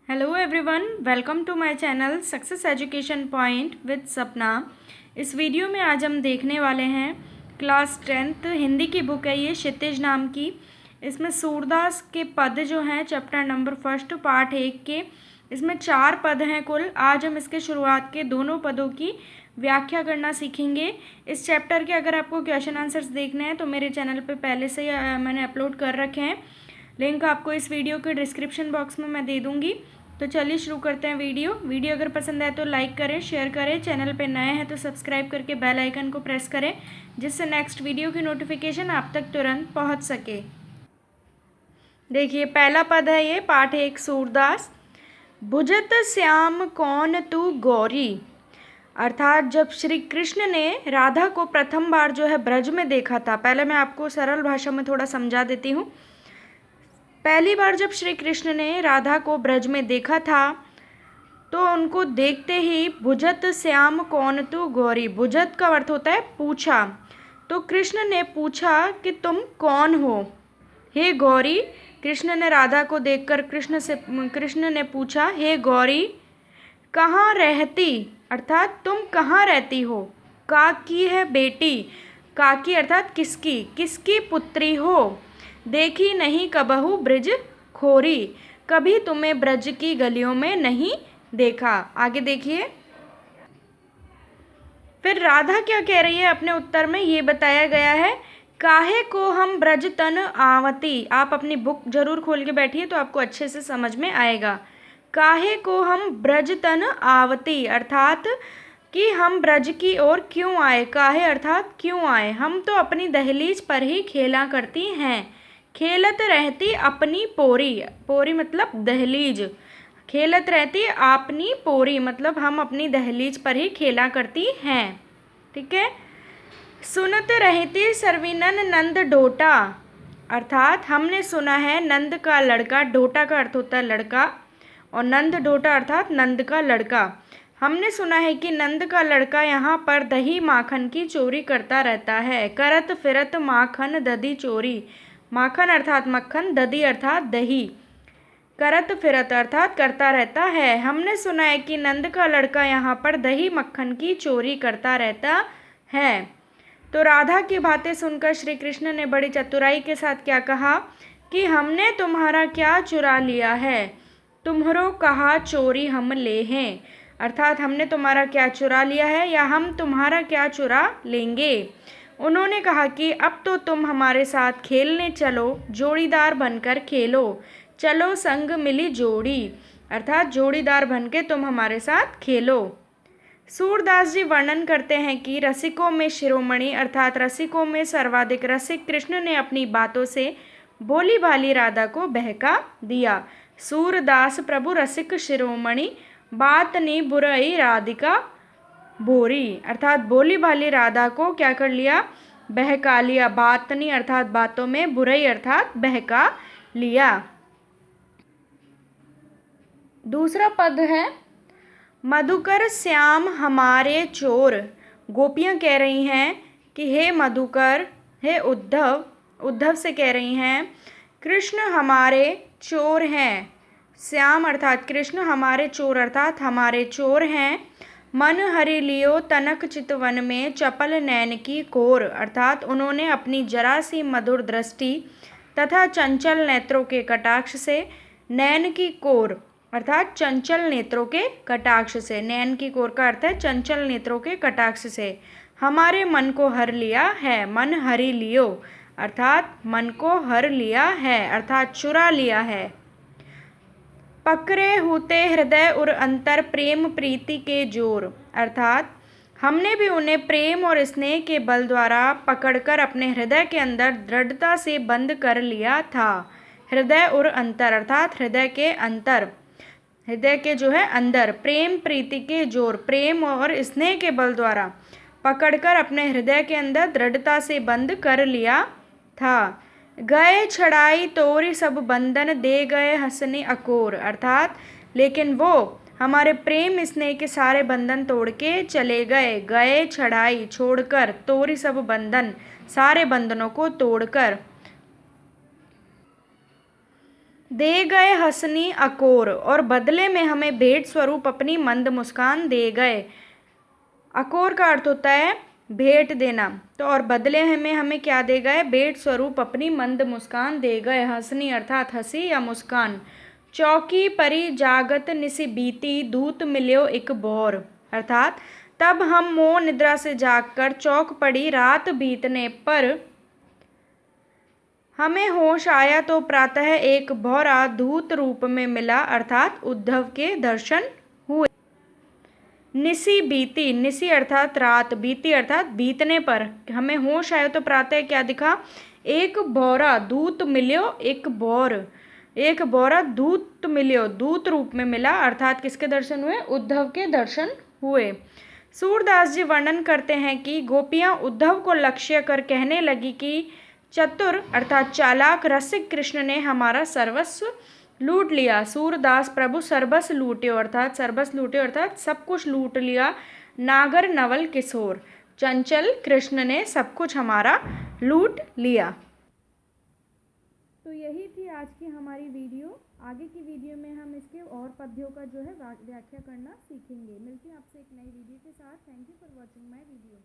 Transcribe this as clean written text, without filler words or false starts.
Hello everyone, welcome to my channel success education point with Sapna. इस video में आज हम देखने वाले हैं क्लास 10th हिंदी की बुक है ये, क्षितिज नाम की। इसमें सूरदास के पद जो हैं चैप्टर नंबर 1 पार्ट 1 के, इसमें 4 पद हैं कुल। आज हम इसके शुरुआत के दोनों पदों की व्याख्या करना सीखेंगे। इस चैप्टर के अगर आपको क्वेश्चन आंसर्स देखने हैं तो मेरे चैनल पे पहले से मैंने अपलोड कर रखे हैं। लिंक आपको इस वीडियो के डिस्क्रिप्शन बॉक्स में मैं दे दूँगी। तो चलिए शुरू करते हैं वीडियो अगर पसंद आए तो लाइक करें, शेयर करें। चैनल पे नए हैं तो सब्सक्राइब करके बेल आइकन को प्रेस करें, जिससे नेक्स्ट वीडियो की नोटिफिकेशन आप तक तुरंत पहुंच सके। देखिए पहला पद है ये, पाठ 1 सूरदास। भुजत श्याम कौन तू गौरी। अर्थात जब श्री कृष्ण ने राधा को प्रथम बार जो है ब्रज में देखा था, पहले मैं आपको सरल भाषा में थोड़ा समझा देती हूँ। पहली बार जब श्री कृष्ण ने राधा को ब्रज में देखा था तो उनको देखते ही भुजत श्याम कौन तू गौरी, भुजत का अर्थ होता है पूछा। तो कृष्ण ने पूछा कि तुम कौन हो हे गौरी। कृष्ण ने राधा को देखकर कृष्ण ने पूछा, हे गौरी कहाँ रहती, अर्थात तुम कहाँ रहती हो। काकी है बेटी, काकी अर्थात किसकी, किसकी पुत्री हो। देखी नहीं कबहू ब्रज खोरी, कभी तुम्हें ब्रज की गलियों में नहीं देखा। आगे देखिए फिर राधा क्या कह रही है अपने उत्तर में, ये बताया गया है। काहे को हम ब्रज तन आवती। आप अपनी बुक जरूर खोल के बैठिए तो आपको अच्छे से समझ में आएगा। काहे को हम ब्रज तन आवती, अर्थात कि हम ब्रज की ओर क्यों आए। काहे अर्थात क्यों आए। हम तो अपनी दहलीज पर ही खेला करती हैं। खेलत रहती अपनी पोरी, पोरी मतलब दहलीज। खेलत रहती अपनी पोरी मतलब हम अपनी दहलीज पर ही खेला करती हैं। ठीक है। सुनत रहती सर्विनन नंद डोटा, अर्थात हमने सुना है नंद का लड़का, डोटा का अर्थ होता है लड़का और नंद डोटा अर्थात नंद का लड़का। हमने सुना है कि नंद का लड़का यहाँ पर दही माखन की चोरी करता रहता है। करत फिरत माखन दधी चोरी, माखन अर्थात मक्खन, दधी अर्थात दही, करत फिरत अर्थात करता रहता है। हमने सुना है कि नंद का लड़का यहाँ पर दही मक्खन की चोरी करता रहता है। तो राधा की बातें सुनकर श्री कृष्ण ने बड़ी चतुराई के साथ क्या कहा कि हमने तुम्हारा क्या चुरा लिया है, तुम्हारो कहा चोरी हम ले हैं। अर्थात हमने तुम्हारा क्या चुरा लिया है या हम तुम्हारा क्या चुरा लेंगे। उन्होंने कहा कि अब तो तुम हमारे साथ खेलने चलो, जोड़ीदार बनकर खेलो, चलो संग मिली जोड़ी, अर्थात जोड़ीदार बनके तुम हमारे साथ खेलो। सूरदास जी वर्णन करते हैं कि रसिकों में शिरोमणि अर्थात रसिकों में सर्वाधिक रसिक कृष्ण ने अपनी बातों से भोली भाली राधा को बहका दिया। सूरदास प्रभु रसिक शिरोमणि, बात नी बुराई राधिका बोरी, अर्थात भोली भाली राधा को क्या कर लिया, बहका लिया। बातनी अर्थात बातों में, बुराई अर्थात बहका लिया। दूसरा पद है मधुकर श्याम हमारे चोर। गोपियाँ कह रही हैं कि हे मधुकर, हे उद्धव, उद्धव से कह रही हैं कृष्ण हमारे चोर हैं। श्याम अर्थात कृष्ण, हमारे चोर अर्थात हमारे चोर हैं। मन हरि लियो तनक चितवन में चपल नैन की कोर, अर्थात उन्होंने अपनी जरा सी मधुर दृष्टि तथा चंचल नेत्रों के कटाक्ष से, नैन की कोर अर्थात चंचल नेत्रों के कटाक्ष से, नैन की कोर का अर्थ है चंचल नेत्रों के कटाक्ष से हमारे मन को हर लिया है। मन हरि लियो अर्थात मन को हर लिया है अर्थात चुरा लिया है। पकड़े होते हृदय और अंतर प्रेम प्रीति के जोर, अर्थात हमने भी उन्हें प्रेम और स्नेह के बल द्वारा पकड़कर अपने हृदय के अंदर दृढ़ता से बंद कर लिया था। हृदय और अंतर अर्थात हृदय के अंतर, हृदय के जो है अंदर, प्रेम प्रीति के जोर, प्रेम और स्नेह के बल द्वारा पकड़कर अपने हृदय के अंदर दृढ़ता से बंद कर लिया था। गए छड़ाई तोरी सब बंधन, दे गए हंसने अकोर, अर्थात लेकिन वो हमारे प्रेम स्नेह के सारे बंधन तोड़ के चले गए। गए छड़ाई छोड़कर, तोरी सब बंधन सारे बंधनों को तोड़कर। दे गए हंसनी अकोर, और बदले में हमें भेंट स्वरूप अपनी मंद मुस्कान दे गए। अकोर का अर्थ होता है भेंट देना, तो और बदले में हमें क्या दे गए, भेंट स्वरूप अपनी मंद मुस्कान दे गए। हंसनी अर्थात हंसी या मुस्कान। चौकी परी जागत निसी बीती, दूत मिल्यो एक बौर, अर्थात तब हम मोह निद्रा से जागकर चौक पड़ी रात बीतने पर हमें होश आया तो प्रातः एक भौरा दूत रूप में मिला, अर्थात उद्धव के दर्शन हुए। निसी बीती, निसी अर्थात रात, बीती अर्थात बीतने पर हमें होश आया तो प्रातः क्या दिखा, एक भौरा दूत मिल्यो एक बौर, एक भौरा दूत मिल्यो दूत रूप में मिला, अर्थात किसके दर्शन हुए, उद्धव के दर्शन हुए। सूरदास जी वर्णन करते हैं कि गोपियां उद्धव को लक्ष्य कर कहने लगी कि चतुर अर्थात चालाक रसिक कृष्ण ने हमारा सर्वस्व लूट लिया। सूरदास प्रभु सर्वस्व लूट्यो, अर्थात सर्वस्व लूट्यो अर्थात सब कुछ लूट लिया। नागर नवल किशोर, चंचल कृष्ण ने सब कुछ हमारा लूट लिया। तो यही थी आज की हमारी वीडियो। आगे की वीडियो में हम इसके और पद्यों का जो है व्याख्या करना सीखेंगे। मिलते हैं आपसे एक नई वीडियो के साथ। Thank you for watching my video.